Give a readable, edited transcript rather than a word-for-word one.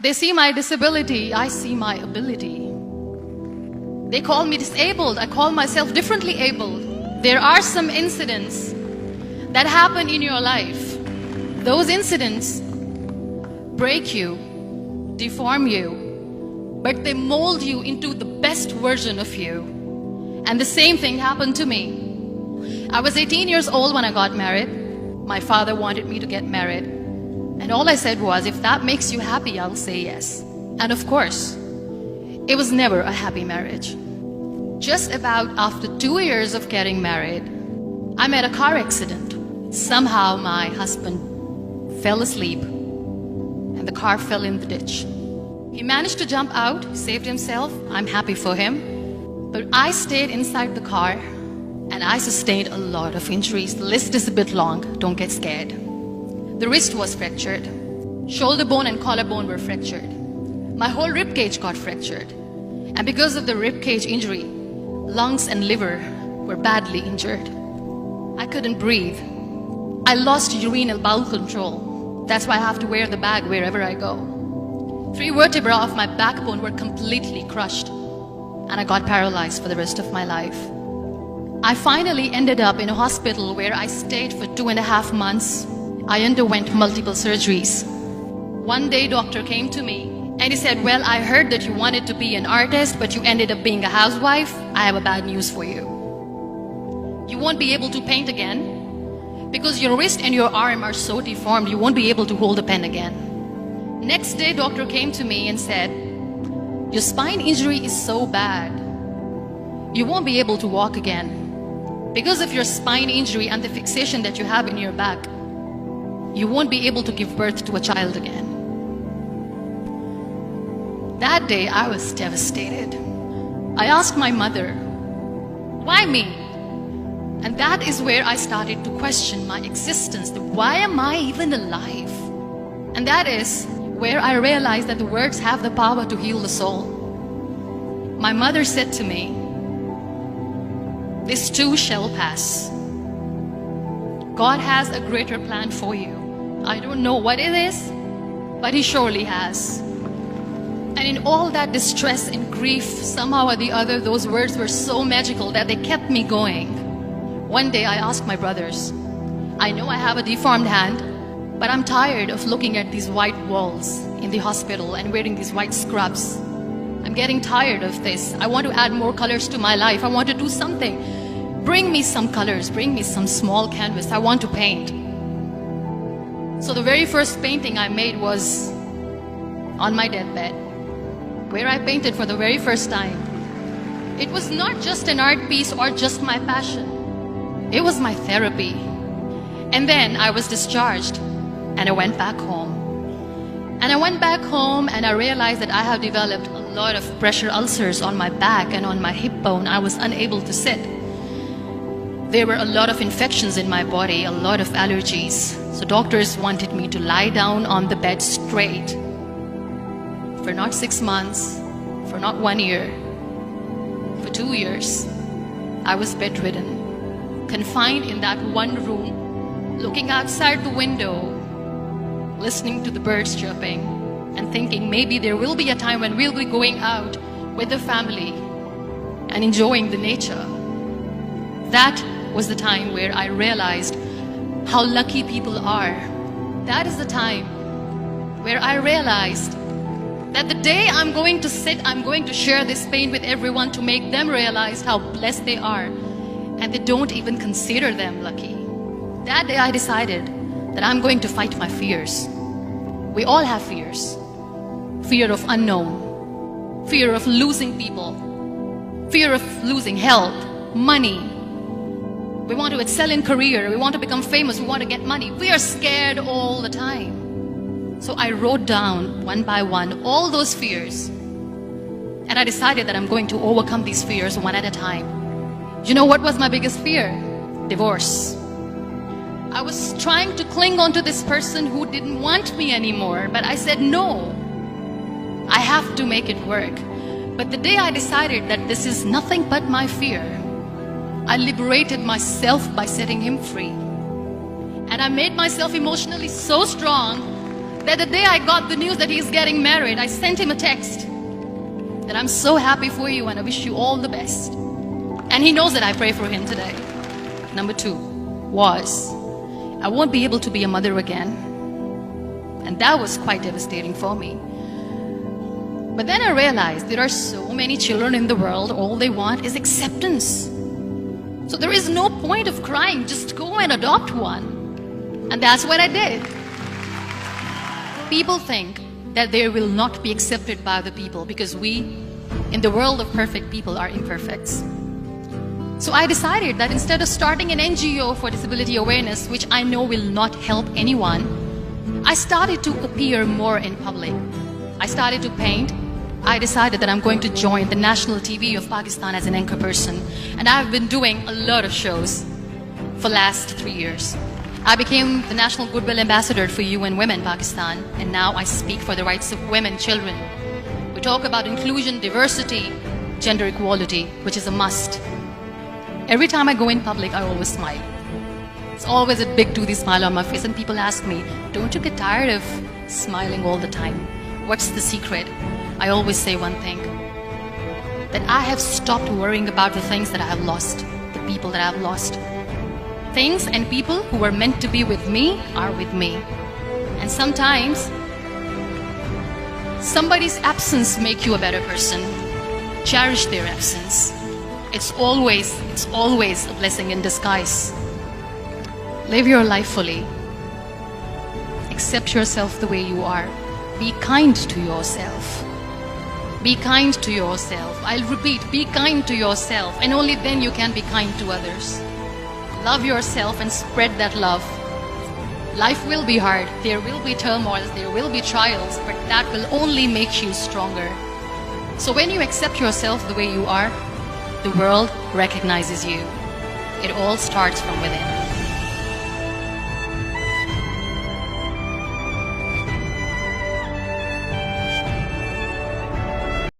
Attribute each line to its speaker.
Speaker 1: They see my disability, I see my ability. They call me disabled, I call myself differently abled. There are some incidents that happen in your life. Those incidents break you, deform you, but they mold you into the best version of you. And the same thing happened to me. I was 18 years old when I got married. My father wanted me to get married. And all I said was, if that makes you happy, I'll say yes. And of course, it was never a happy marriage. Just about after 2 years of getting married, I met a car accident. Somehow my husband fell asleep and the car fell in the ditch. He managed to jump out, saved himself. I'm happy for him. But I stayed inside the car and I sustained a lot of injuries. The list is a bit long, don't get scared. The wrist was fractured. Shoulder bone and collarbone were fractured. My whole rib cage got fractured. And because of the rib cage injury, lungs and liver were badly injured. I couldn't breathe. I lost urinary bowel control. That's why I have to wear the bag wherever I go. 3 vertebrae of my backbone were completely crushed. And I got paralyzed for the rest of my life. I finally ended up in a hospital where I stayed for 2.5 months. I underwent multiple surgeries. One day, doctor came to me and he said, well, I heard that you wanted to be an artist, but you ended up being a housewife. I have a bad news for you. You won't be able to paint again because your wrist and your arm are so deformed, you won't be able to hold a pen again. Next day, doctor came to me and said, your spine injury is so bad, you won't be able to walk again. Because of your spine injury and the fixation that you have in your back, you won't be able to give birth to a child again. That day, I was devastated. I asked my mother, why me? And that is where I started to question my existence. Why am I even alive? And that is where I realized that the words have the power to heal the soul. My mother said to me, this too shall pass. God has a greater plan for you. I don't know what it is, but He surely has. And in all that distress and grief, somehow or the other, those words were so magical that they kept me going. One day I asked my brothers, I know I have a deformed hand, but I'm tired of looking at these white walls in the hospital and wearing these white scrubs. I'm getting tired of this. I want to add more colors to my life. I want to do something. Bring me some colors. Bring me some small canvas. I want to paint. So the very first painting I made was on my deathbed, where I painted for the very first time. It was not just an art piece or just my passion. It was my therapy. And then I was discharged and I went back home. And I went back home and I realized that I have developed a lot of pressure ulcers on my back and on my hip bone. I was unable to sit. There were a lot of infections in my body, a lot of allergies. So doctors wanted me to lie down on the bed straight for not 6 months, for not 1 year, for 2 years. I was bedridden, confined in that one room, looking outside the window, listening to the birds chirping and thinking maybe there will be a time when we'll be going out with the family and enjoying the nature. That was the time where I realized how lucky people are. That is the time where I realized that the day I'm going to sit, I'm going to share this pain with everyone to make them realize how blessed they are, and they don't even consider them lucky. That day I decided that I'm going to fight my fears. We all have fears. Fear of unknown, fear of losing people, fear of losing health, money. We want to excel in career, we want to become famous, we want to get money. We are scared all the time. So I wrote down one by one all those fears. And I decided that I'm going to overcome these fears one at a time. You know what was my biggest fear? Divorce. I was trying to cling on to this person who didn't want me anymore, but I said no. I have to make it work. But the day I decided that this is nothing but my fear, I liberated myself by setting him free. And I made myself emotionally so strong that the day I got the news that he's getting married, I sent him a text that I'm so happy for you and I wish you all the best. And he knows that I pray for him today. Number 2 was, I won't be able to be a mother again. And that was quite devastating for me. But then I realized there are so many children in the world, all they want is acceptance. So there is no point of crying, just go and adopt one. And that's what I did. People think that they will not be accepted by the people because we, in the world of perfect people, are imperfects. So I decided that instead of starting an NGO for disability awareness, which I know will not help anyone, I started to appear more in public. I started to paint. I decided that I'm going to join the national TV of Pakistan as an anchor person. And I've been doing a lot of shows for the last 3 years. I became the National Goodwill Ambassador for UN Women Pakistan. And now I speak for the rights of women, children. We talk about inclusion, diversity, gender equality, which is a must. Every time I go in public, I always smile. It's always a big toothy smile on my face. And people ask me, don't you get tired of smiling all the time? What's the secret? I always say one thing, that I have stopped worrying about the things that I have lost, the people that I have lost. Things and people who were meant to be with me are with me. And sometimes, somebody's absence makes you a better person. Cherish their absence. It's always a blessing in disguise. Live your life fully. Accept yourself the way you are. Be kind to yourself. Be kind to yourself. I'll repeat, be kind to yourself, and only then you can be kind to others. Love yourself and spread that love. Life will be hard. There will be turmoils, there will be trials, but that will only make you stronger. So when you accept yourself the way you are, the world recognizes you. It all starts from within.